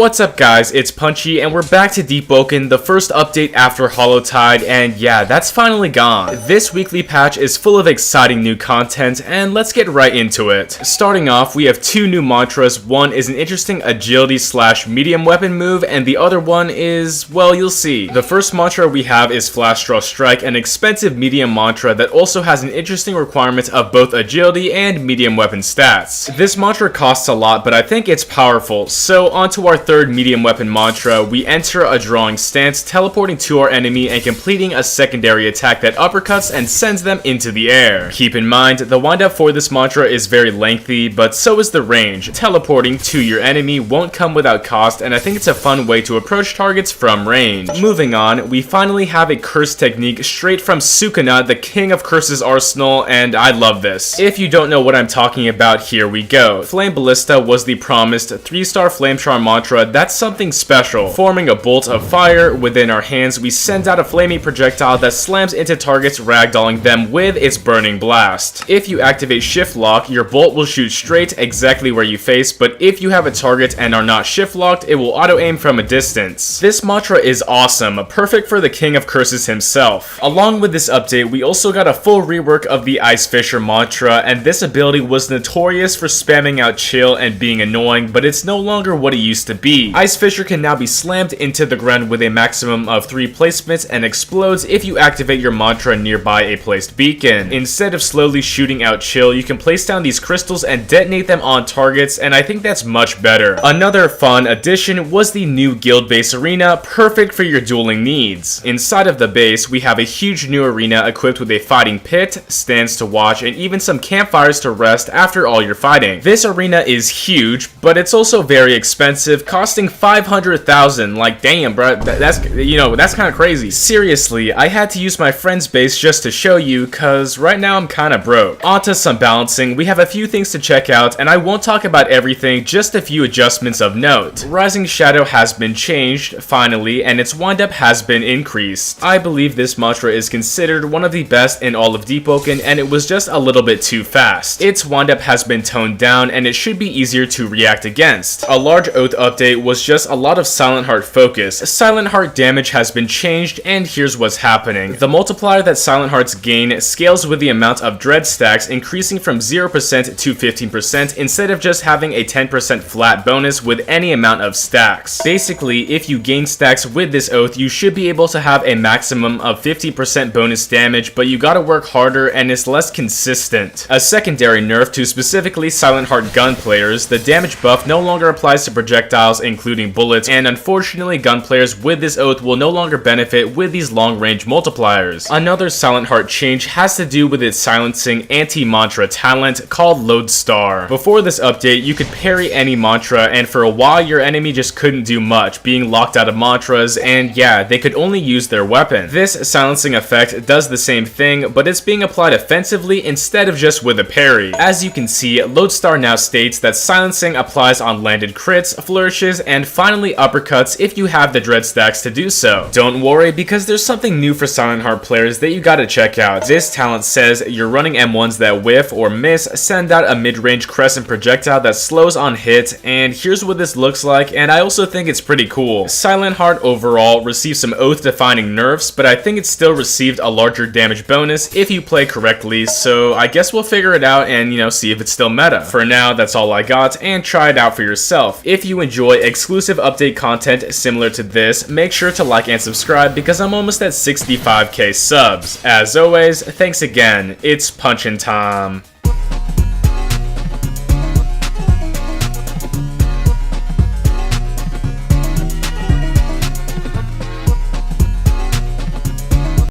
What's up guys, it's Punchy and we're back to Deepwoken, the first update after Holotide, and yeah, that's finally gone. This weekly patch is full of exciting new content and let's get right into it. Starting off, we have two new mantras. One is an interesting agility / medium weapon move and the other one is, well, you'll see. The first mantra we have is Flash Draw Strike, an expensive medium mantra that also has an interesting requirement of both agility and medium weapon stats. This mantra costs a lot, but I think it's powerful. So onto our third medium weapon mantra, we enter a drawing stance, teleporting to our enemy and completing a secondary attack that uppercuts and sends them into the air. Keep in mind, the windup for this mantra is very lengthy, but so is the range. Teleporting to your enemy won't come without cost, and I think it's a fun way to approach targets from range. Moving on, we finally have a curse technique straight from Sukuna, the king of curses arsenal, and I love this. If you don't know what I'm talking about, here we go. Flame Ballista was the promised 3-star flame charm mantra. That's something special. Forming a bolt of fire within our hands, we send out a flaming projectile that slams into targets, ragdolling them with its burning blast. If you activate shift lock, your bolt will shoot straight exactly where you face, but if you have a target and are not shift locked, it will auto aim from a distance. This mantra is awesome, perfect for the king of curses himself. Along with this update, we also got a full rework of the Ice Fisher mantra, and this ability was notorious for spamming out chill and being annoying, but it's no longer what it used to be. Ice Fisher can now be slammed into the ground with a maximum of 3 placements and explodes if you activate your mantra nearby a placed beacon. Instead of slowly shooting out chill, you can place down these crystals and detonate them on targets, and I think that's much better. Another fun addition was the new guild base arena, perfect for your dueling needs. Inside of the base, we have a huge new arena equipped with a fighting pit, stands to watch, and even some campfires to rest after all your fighting. This arena is huge, but it's also very expensive, costing 500,000. Like, damn, bro, that's kind of crazy. Seriously, I had to use my friend's base just to show you, cause right now I'm kind of broke. Onto some balancing, we have a few things to check out, and I won't talk about everything, just a few adjustments of note. Rising Shadow has been changed, finally, and its windup has been increased. I believe this mantra is considered one of the best in all of Deepwoken, and it was just a little bit too fast. Its windup has been toned down, and it should be easier to react against. A large oath update was just a lot of Silentheart focus. Silentheart damage has been changed, and here's what's happening. The multiplier that Silenthearts gain scales with the amount of dread stacks, increasing from 0% to 15% instead of just having a 10% flat bonus with any amount of stacks. Basically, if you gain stacks with this oath, you should be able to have a maximum of 50% bonus damage, but you gotta work harder and it's less consistent. A secondary nerf to specifically Silentheart gun players, the damage buff no longer applies to projectiles including bullets, and unfortunately gun players with this oath will no longer benefit with these long range multipliers. Another Silentheart change has to do with its silencing anti-mantra talent called Lodestar. Before this update, you could parry any mantra, and for a while your enemy just couldn't do much, being locked out of mantras, and yeah, they could only use their weapon. This silencing effect does the same thing, but it's being applied offensively instead of just with a parry. As you can see, Lodestar now states that silencing applies on landed crits, flourishes, and finally uppercuts if you have the dread stacks to do so. Don't worry, because there's something new for Silentheart players that you gotta check out. This talent says you're running M1s that whiff or miss, send out a mid-range crescent projectile that slows on hit, and here's what this looks like, and I also think it's pretty cool. Silentheart overall received some oath-defining nerfs, but I think it still received a larger damage bonus if you play correctly, so I guess we'll figure it out and, see if it's still meta. For now, that's all I got, and try it out for yourself. If you enjoy exclusive update content similar to this, make sure to like and subscribe because I'm almost at 65k subs. As always, thanks again. It's punchin' time.